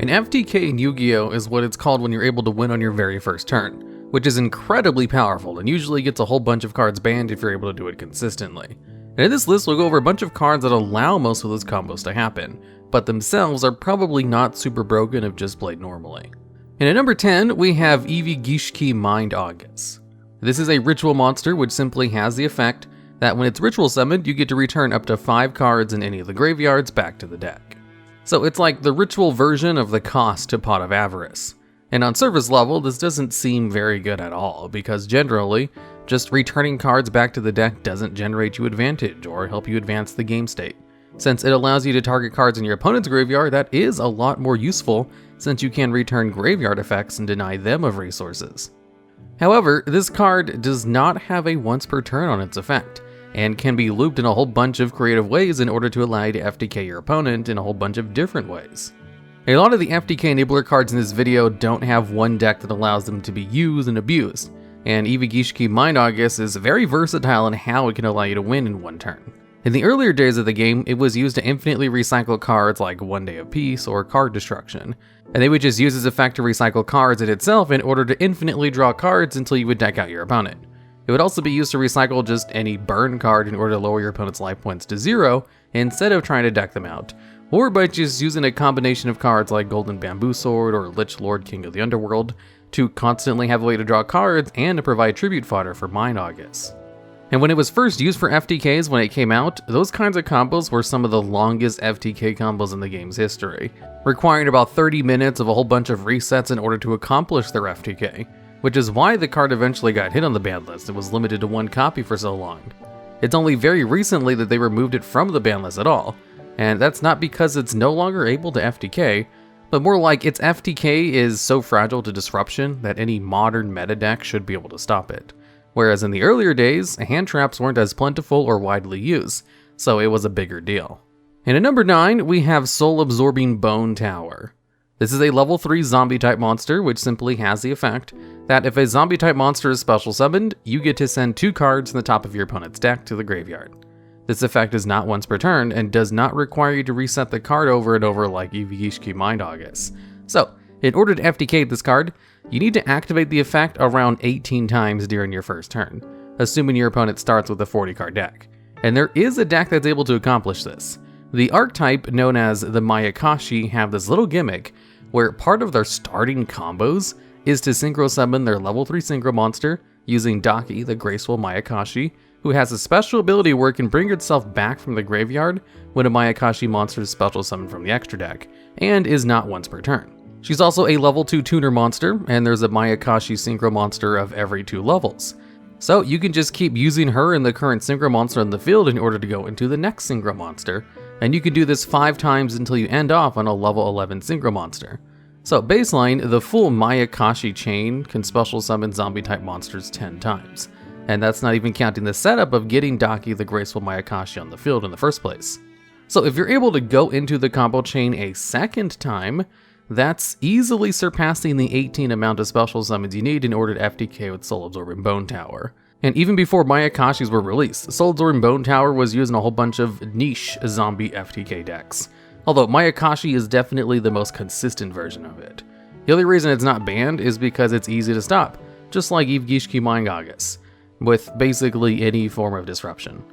An FTK in Yu-Gi-Oh is what it's called when you're able to win on your very first turn, which is incredibly powerful and usually gets a whole bunch of cards banned if you're able to do it consistently. And in this list we'll go over a bunch of cards that allow most of those combos to happen, but themselves are probably not super broken if just played normally. And at number 10 we have YuGiOh Mind Augus. This is a ritual monster which simply has the effect that when it's ritual summoned you get to return up to 5 cards in any of the graveyards back to the deck. So it's like the ritual version of the cost to Pot of Avarice. And on surface level, this doesn't seem very good at all, because generally, just returning cards back to the deck doesn't generate you advantage or help you advance the game state. Since it allows you to target cards in your opponent's graveyard, that is a lot more useful, since you can return graveyard effects and deny them of resources. However, this card does not have a once per turn on its effect, and can be looped in a whole bunch of creative ways in order to allow you to FTK your opponent in a whole bunch of different ways. A lot of the FTK enabler cards in this video don't have one deck that allows them to be used and abused, and YuGiOh Mind Augus is very versatile in how it can allow you to win in one turn. In the earlier days of the game, it was used to infinitely recycle cards like One Day of Peace or Card Destruction, and they would just use its effect to recycle cards in itself in order to infinitely draw cards until you would deck out your opponent. It would also be used to recycle just any burn card in order to lower your opponent's life points to 0 instead of trying to deck them out, or by just using a combination of cards like Golden Bamboo Sword or Lich Lord King of the Underworld to constantly have a way to draw cards and to provide tribute fodder for Mind Augus. And when it was first used for FTKs when it came out, those kinds of combos were some of the longest FTK combos in the game's history, requiring about 30 minutes of a whole bunch of resets in order to accomplish their FTK. Which is why the card eventually got hit on the ban list and was limited to 1 copy for so long. It's only very recently that they removed it from the ban list at all, and that's not because it's no longer able to FTK, but more like its FTK is so fragile to disruption that any modern meta deck should be able to stop it. Whereas in the earlier days, hand traps weren't as plentiful or widely used, so it was a bigger deal. And at number 9, we have Soul Absorbing Bone Tower. This is a level 3 zombie type monster which simply has the effect that if a zombie type monster is special summoned, you get to send 2 cards from the top of your opponent's deck to the graveyard. This effect is not once per turn and does not require you to reset the card over and over like YuGiOh Mind Augus. So, in order to FTK this card, you need to activate the effect around 18 times during your first turn, assuming your opponent starts with a 40 card deck. And there is a deck that's able to accomplish this. The archetype known as the Mayakashi have this little gimmick where part of their starting combos is to synchro summon their level 3 synchro monster using Daki, the graceful Mayakashi, who has a special ability where it can bring itself back from the graveyard when a Mayakashi monster is special summoned from the extra deck, and is not once per turn. She's also a level 2 tuner monster, and there's a Mayakashi synchro monster of every 2 levels. So you can just keep using her and the current synchro monster in the field in order to go into the next synchro monster, and you can do this 5 times until you end off on a level 11 synchro monster. So baseline, the full Mayakashi chain can special summon zombie type monsters 10 times. And that's not even counting the setup of getting Daki the graceful Mayakashi on the field in the first place. So if you're able to go into the combo chain a second time, that's easily surpassing the 18 amount of special summons you need in order to FTK with Soul Absorbing Bone Tower. And even before Mayakashis were released, Soul Absorbing Bone Tower was used in a whole bunch of niche zombie FTK decks. Although Mayakashi is definitely the most consistent version of it. The only reason it's not banned is because it's easy to stop, just like YuGiOh Mind Augus, with basically any form of disruption.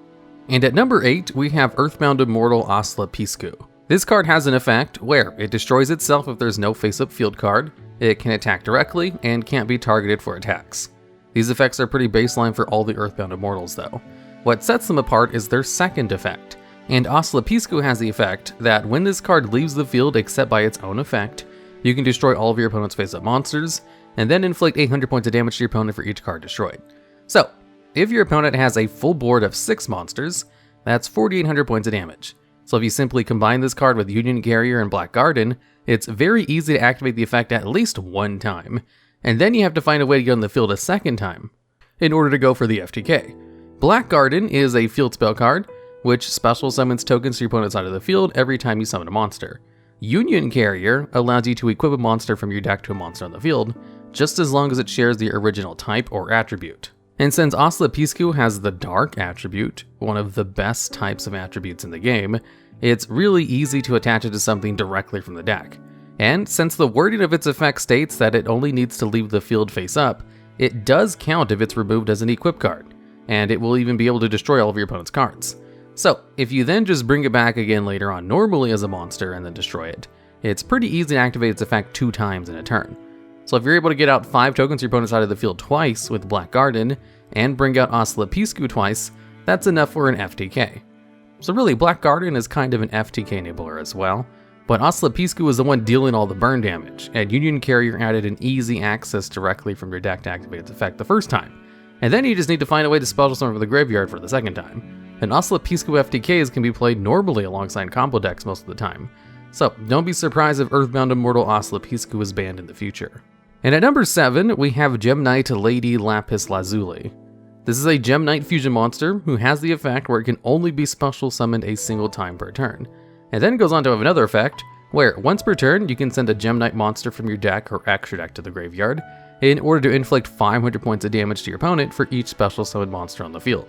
And at number 8, we have Earthbound Immortal Aslla Piscu. This card has an effect where it destroys itself if there's no face-up field card, it can attack directly, and can't be targeted for attacks. These effects are pretty baseline for all the Earthbound Immortals though. What sets them apart is their second effect. And Aslla Piscu has the effect that when this card leaves the field except by its own effect, you can destroy all of your opponent's face-up monsters, and then inflict 800 points of damage to your opponent for each card destroyed. So, if your opponent has a full board of 6 monsters, that's 4,800 points of damage. So if you simply combine this card with Union Carrier and Black Garden, it's very easy to activate the effect at least 1 time, and then you have to find a way to get on the field a second time in order to go for the FTK. Black Garden is a field spell card, which special summons tokens to your opponent's side of the field every time you summon a monster. Union Carrier allows you to equip a monster from your deck to a monster on the field, just as long as it shares the original type or attribute. And since Aslla Piscu has the Dark attribute, one of the best types of attributes in the game, it's really easy to attach it to something directly from the deck. And since the wording of its effect states that it only needs to leave the field face up, it does count if it's removed as an equip card, and it will even be able to destroy all of your opponent's cards. So, if you then just bring it back again later on normally as a monster and then destroy it, it's pretty easy to activate its effect 2 times in a turn. So if you're able to get out 5 tokens to your opponent's side of the field twice with Black Garden, and bring out Aslla Piscu twice, that's enough for an FTK. So really, Black Garden is kind of an FTK enabler as well, but Aslla Piscu is the one dealing all the burn damage, and Union Carrier added an easy access directly from your deck to activate its effect the first time. And then you just need to find a way to special summon from the graveyard for the second time. And Aslla Piscu FTKs can be played normally alongside combo decks most of the time, so don't be surprised if Earthbound Immortal Aslla Piscu is banned in the future. And at number 7, we have Gem Knight Lady Lapis Lazuli. This is a Gem Knight fusion monster who has the effect where it can only be special summoned a single time per turn. And then it goes on to have another effect, where once per turn you can send a Gem Knight monster from your deck or extra deck to the graveyard, in order to inflict 500 points of damage to your opponent for each special summoned monster on the field.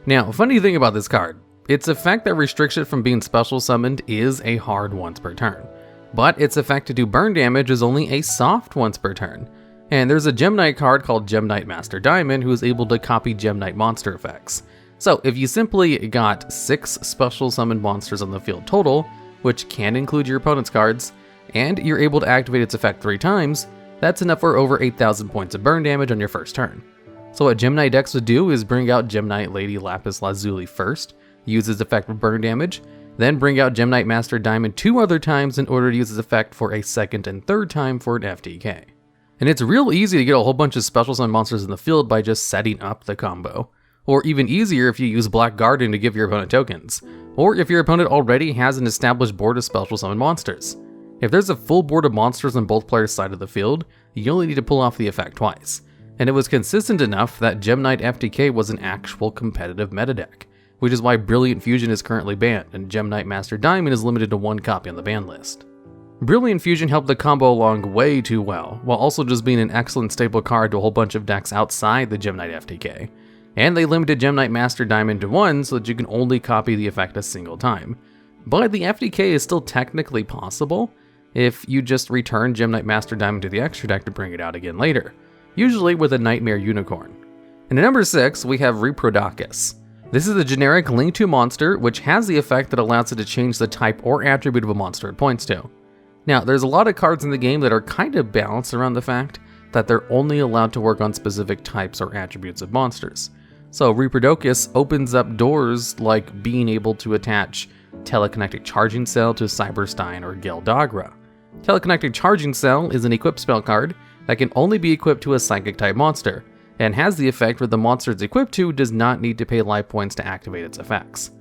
Now, funny thing about this card, its effect that restricts it from being special summoned is a hard once per turn, but its effect to do burn damage is only a soft once per turn. And there's a Gem Knight card called Gem Knight Master Diamond who is able to copy Gem Knight monster effects. So if you simply got 6 special summoned monsters on the field total, which can include your opponent's cards, and you're able to activate its effect 3 times, that's enough for over 8,000 points of burn damage on your first turn. So what Gem Knight decks would do is bring out Gem Knight Lady Lapis Lazuli first, use its effect for burn damage, then bring out Gem Knight Master Diamond 2 other times in order to use its effect for a second and third time for an FTK. And it's real easy to get a whole bunch of special summon monsters in the field by just setting up the combo. Or even easier if you use Black Garden to give your opponent tokens. Or if your opponent already has an established board of special summon monsters. If there's a full board of monsters on both players' side of the field, you only need to pull off the effect twice. And it was consistent enough that Gem Knight FTK was an actual competitive meta deck, which is why Brilliant Fusion is currently banned and Gem Knight Master Diamond is limited to 1 copy on the ban list. Brilliant Fusion helped the combo along way too well, while also just being an excellent staple card to a whole bunch of decks outside the Gem Knight FTK. And they limited Gem Knight Master Diamond to 1 so that you can only copy the effect a single time. But the FTK is still technically possible if you just return Gem Knight Master Diamond to the extra deck to bring it out again later, usually with a Nightmare Unicorn. And at number 6, we have Reprodocus. This is a generic Link 2 monster which has the effect that allows it to change the type or attribute of a monster it points to. Now, there's a lot of cards in the game that are kind of balanced around the fact that they're only allowed to work on specific types or attributes of monsters. So Reprodocus opens up doors like being able to attach Telekinetic Charging Cell to Cyberstein or Geldagra. Telekinetic Charging Cell is an equipped spell card that can only be equipped to a Psychic type monster, and has the effect where the monster it's equipped to does not need to pay life points to activate its effects.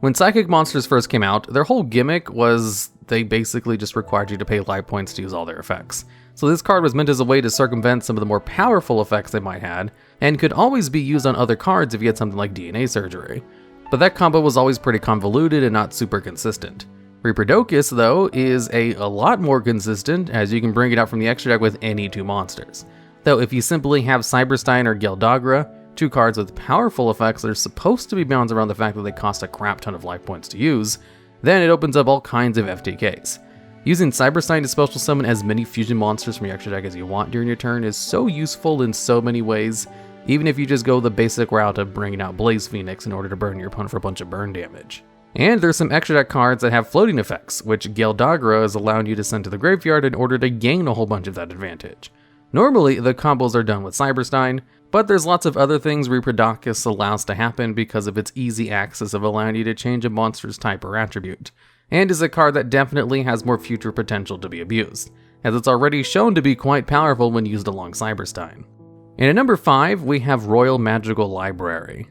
When Psychic monsters first came out, their whole gimmick was they basically just required you to pay life points to use all their effects. So this card was meant as a way to circumvent some of the more powerful effects they might have, and could always be used on other cards if you had something like DNA Surgery. But that combo was always pretty convoluted and not super consistent. Reprodocus, though, is a lot more consistent, as you can bring it out from the extra deck with any 2 monsters. Though if you simply have Cyberstein or Geldagra, 2 cards with powerful effects that are supposed to be balanced around the fact that they cost a crap ton of life points to use, then it opens up all kinds of FTKs. Using Cyberstein to special summon as many fusion monsters from your extra deck as you want during your turn is so useful in so many ways, even if you just go the basic route of bringing out Blaze Phoenix in order to burn your opponent for a bunch of burn damage. And there's some extra deck cards that have floating effects, which Geldagra is allowing you to send to the graveyard in order to gain a whole bunch of that advantage. Normally, the combos are done with Cyberstein, but there's lots of other things Reprodocus allows to happen because of its easy access of allowing you to change a monster's type or attribute, and is a card that definitely has more future potential to be abused, as it's already shown to be quite powerful when used along Cyberstein. And at number 5, we have Royal Magical Library.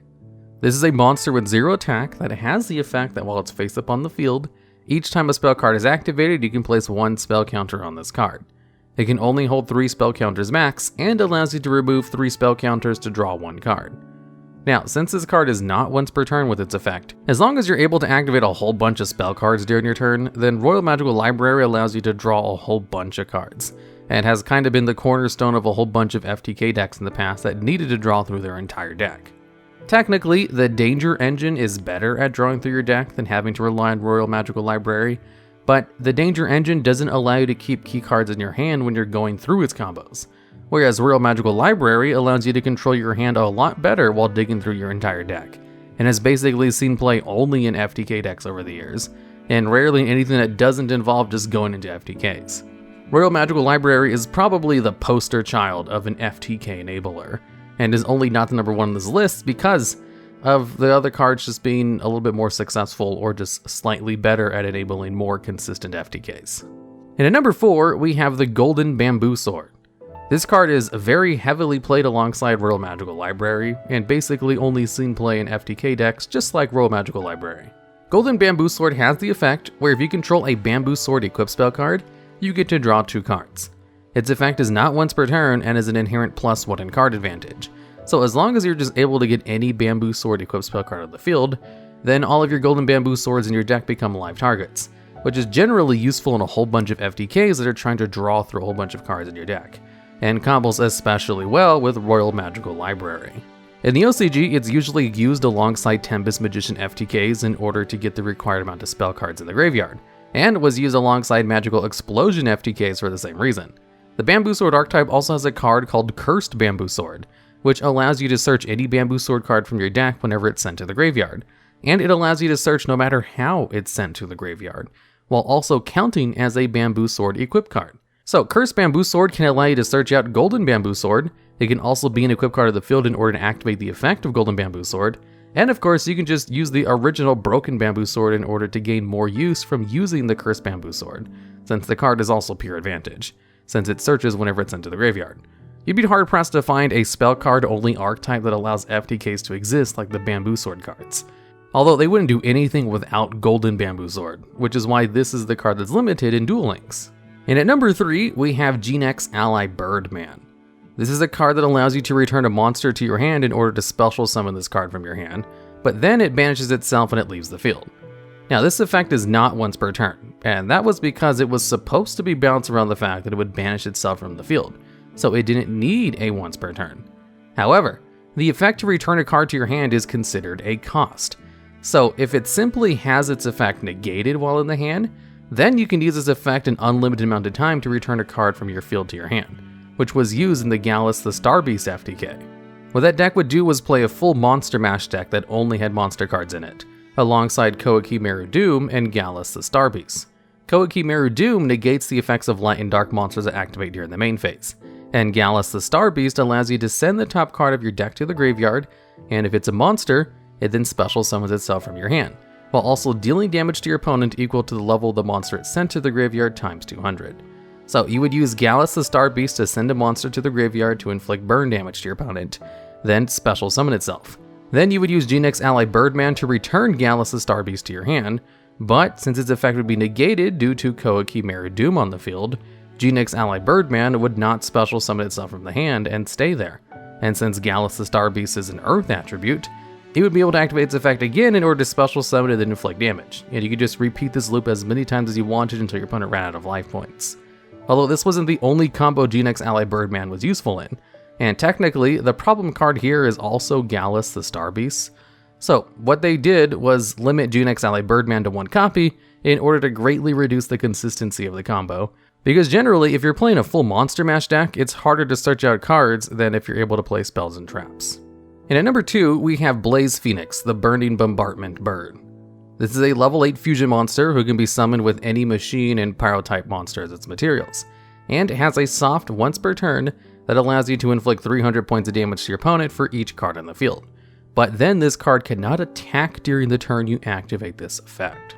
This is a monster with 0 attack that has the effect that while it's face up on the field, each time a spell card is activated, you can place 1 spell counter on this card. It can only hold 3 spell counters max, and allows you to remove 3 spell counters to draw 1 card. Now, since this card is not once per turn with its effect, as long as you're able to activate a whole bunch of spell cards during your turn, then Royal Magical Library allows you to draw a whole bunch of cards, and has kind of been the cornerstone of a whole bunch of FTK decks in the past that needed to draw through their entire deck. Technically, the Danger Engine is better at drawing through your deck than having to rely on Royal Magical Library, but the Danger Engine doesn't allow you to keep key cards in your hand when you're going through its combos, whereas Royal Magical Library allows you to control your hand a lot better while digging through your entire deck, and has basically seen play only in FTK decks over the years, and rarely in anything that doesn't involve just going into FTKs. Royal Magical Library is probably the poster child of an FTK enabler, and is only not the number one on this list because of the other cards just being a little bit more successful or just slightly better at enabling more consistent FTKs. And at number 4, we have the Golden Bamboo Sword. This card is very heavily played alongside Royal Magical Library, and basically only seen play in FTK decks just like Royal Magical Library. Golden Bamboo Sword has the effect where if you control a Bamboo Sword equip spell card, you get to draw 2 cards. Its effect is not once per turn and is an inherent +1 in card advantage. So as long as you're just able to get any Bamboo Sword equipped spell card on the field, then all of your Golden Bamboo Swords in your deck become live targets, which is generally useful in a whole bunch of FTKs that are trying to draw through a whole bunch of cards in your deck, and combos especially well with Royal Magical Library. In the OCG, it's usually used alongside Tempest Magician FTKs in order to get the required amount of spell cards in the graveyard, and was used alongside Magical Explosion FTKs for the same reason. The Bamboo Sword archetype also has a card called Cursed Bamboo Sword, which allows you to search any Bamboo Sword card from your deck whenever it's sent to the graveyard, and it allows you to search no matter how it's sent to the graveyard, while also counting as a Bamboo Sword equip card. So Cursed Bamboo Sword can allow you to search out Golden Bamboo Sword. It can also be an equip card of the field in order to activate the effect of Golden Bamboo Sword, and of course you can just use the original Broken Bamboo Sword in order to gain more use from using the Cursed Bamboo Sword, since the card is also pure advantage, since it searches whenever it's sent to the graveyard. You'd be hard-pressed to find a spell card-only archetype that allows FTKs to exist like the Bamboo Sword cards, although they wouldn't do anything without Golden Bamboo Sword, which is why this is the card that's limited in Duel Links. And at number 3, we have Genex ally Birdman. This is a card that allows you to return a monster to your hand in order to special summon this card from your hand, but then it banishes itself when it leaves the field. Now this effect is not once per turn, and that was because it was supposed to be bounced around the fact that it would banish itself from the field, so it didn't need a once per turn. However, the effect to return a card to your hand is considered a cost. So if it simply has its effect negated while in the hand, then you can use this effect an unlimited amount of time to return a card from your field to your hand, which was used in the Gallus the Starbeast FTK. What that deck would do was play a full Monster Mash deck that only had monster cards in it, alongside Koikimeru Doom and Gallus the Starbeast. Koikimeru Doom negates the effects of light and dark monsters that activate during the main phase, and Gallus the Starbeast allows you to send the top card of your deck to the graveyard, and if it's a monster, it then special summons itself from your hand, while also dealing damage to your opponent equal to the level of the monster it sent to the graveyard times 200. So you would use Gallus the Starbeast to send a monster to the graveyard to inflict burn damage to your opponent, then special summon itself. Then you would use Genex ally Birdman to return Gallus the Starbeast to your hand, but since its effect would be negated due to Koikimeru Doom on the field, Genex ally Birdman would not special summon itself from the hand and stay there. And since Gallus the Starbeast is an Earth attribute, it would be able to activate its effect again in order to special summon and then inflict damage, and you could just repeat this loop as many times as you wanted until your opponent ran out of life points. Although this wasn't the only combo Genex ally Birdman was useful in, and technically the problem card here is also Gallus the Starbeast. So what they did was limit Genex ally Birdman to 1 copy in order to greatly reduce the consistency of the combo, because generally if you're playing a full Monster Mash deck, it's harder to search out cards than if you're able to play spells and traps. And at number 2, we have Blaze Fenix, the Burning Bombardment Bird. This is a level 8 fusion monster who can be summoned with any machine and pyro-type monster as its materials, and it has a soft once per turn that allows you to inflict 300 points of damage to your opponent for each card on the field. But then this card cannot attack during the turn you activate this effect.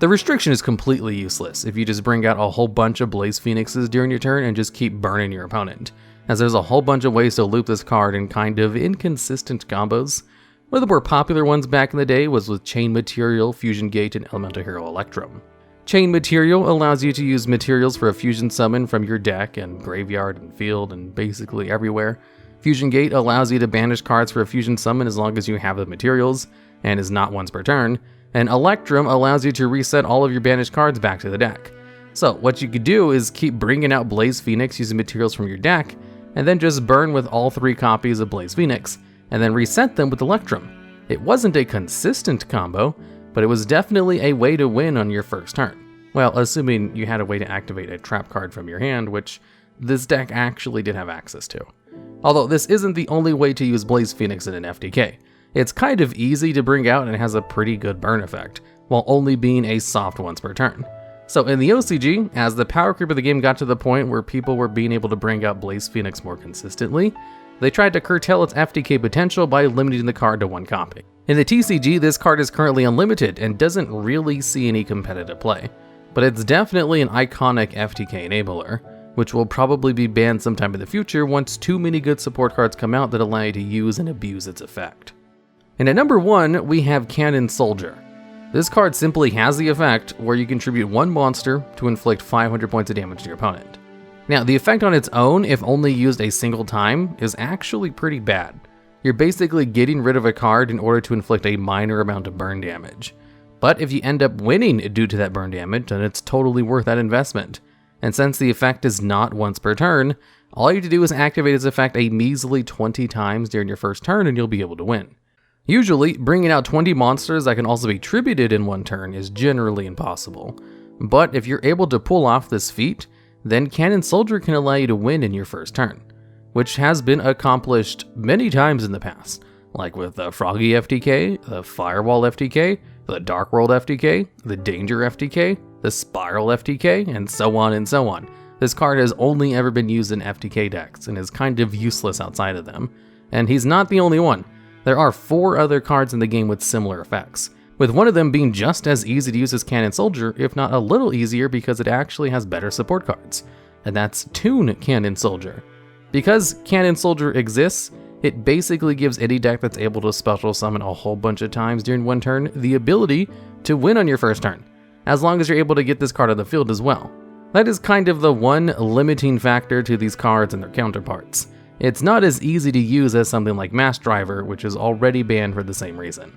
The restriction is completely useless if you just bring out a whole bunch of Blaze Phoenixes during your turn and just keep burning your opponent, as there's a whole bunch of ways to loop this card in kind of inconsistent combos. One of the more popular ones back in the day was with Chain Material, Fusion Gate, and Elemental Hero Electrum. Chain Material allows you to use materials for a fusion summon from your deck and graveyard and field and basically everywhere. Fusion Gate allows you to banish cards for a fusion summon as long as you have the materials, and is not once per turn, and Electrum allows you to reset all of your banished cards back to the deck. So what you could do is keep bringing out Blaze Phoenix using materials from your deck, and then just burn with all 3 copies of Blaze Phoenix, and then reset them with Electrum. It wasn't a consistent combo, but it was definitely a way to win on your first turn. Well, assuming you had a way to activate a trap card from your hand, which this deck actually did have access to. Although this isn't the only way to use Blaze Fenix in an FTK. It's kind of easy to bring out and has a pretty good burn effect, while only being a soft once per turn. So in the OCG, as the power creep of the game got to the point where people were being able to bring out Blaze Fenix more consistently, they tried to curtail its FTK potential by limiting the card to one copy. In the TCG, this card is currently unlimited and doesn't really see any competitive play, but it's definitely an iconic FTK enabler, which will probably be banned sometime in the future once too many good support cards come out that allow you to use and abuse its effect. And at number 1, we have Cannon Soldier. This card simply has the effect where you contribute one monster to inflict 500 points of damage to your opponent. Now, the effect on its own, if only used a single time, is actually pretty bad. You're basically getting rid of a card in order to inflict a minor amount of burn damage. But if you end up winning due to that burn damage, then it's totally worth that investment. And since the effect is not once per turn, all you have to do is activate its effect a measly 20 times during your first turn and you'll be able to win. Usually, bringing out 20 monsters that can also be tributed in one turn is generally impossible. But if you're able to pull off this feat, then Cannon Soldier can allow you to win in your first turn, which has been accomplished many times in the past, like with the Froggy FTK, the Firewall FTK, the Dark World FTK, the Danger FTK, the Spiral FTK, and so on and so on. This card has only ever been used in FTK decks and is kind of useless outside of them. And he's not the only one. There are 4 other cards in the game with similar effects, with one of them being just as easy to use as Cannon Soldier, if not a little easier because it actually has better support cards, and that's Toon Cannon Soldier. Because Cannon Soldier exists, it basically gives any deck that's able to special summon a whole bunch of times during one turn the ability to win on your first turn, as long as you're able to get this card on the field as well. That is kind of the one limiting factor to these cards and their counterparts. It's not as easy to use as something like Mass Driver, which is already banned for the same reason.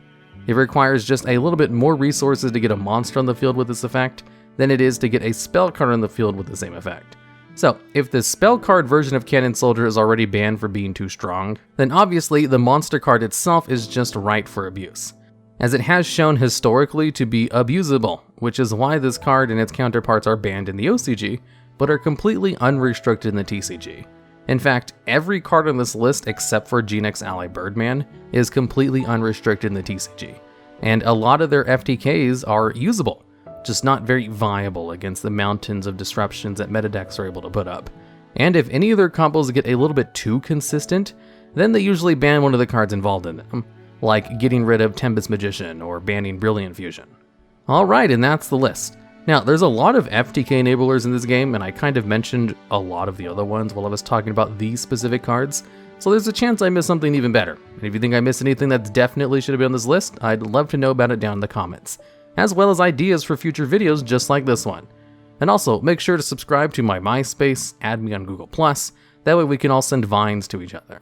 It requires just a little bit more resources to get a monster on the field with this effect than it is to get a spell card on the field with the same effect. So, if the spell card version of Cannon Soldier is already banned for being too strong, then obviously the monster card itself is just right for abuse, as it has shown historically to be abusable, which is why this card and its counterparts are banned in the OCG, but are completely unrestricted in the TCG. In fact, every card on this list except for Genex ally Birdman is completely unrestricted in the TCG, and a lot of their FTKs are usable, just not very viable against the mountains of disruptions that meta decks are able to put up. And if any of their combos get a little bit too consistent, then they usually ban one of the cards involved in them, like getting rid of Tempest Magician or banning Brilliant Fusion. Alright, and that's the list. Now, there's a lot of FTK enablers in this game, and I kind of mentioned a lot of the other ones while I was talking about these specific cards, so there's a chance I missed something even better. And if you think I missed anything that definitely should have been on this list, I'd love to know about it down in the comments, as well as ideas for future videos just like this one. And also, make sure to subscribe to my MySpace, add me on Google+, that way we can all send vines to each other.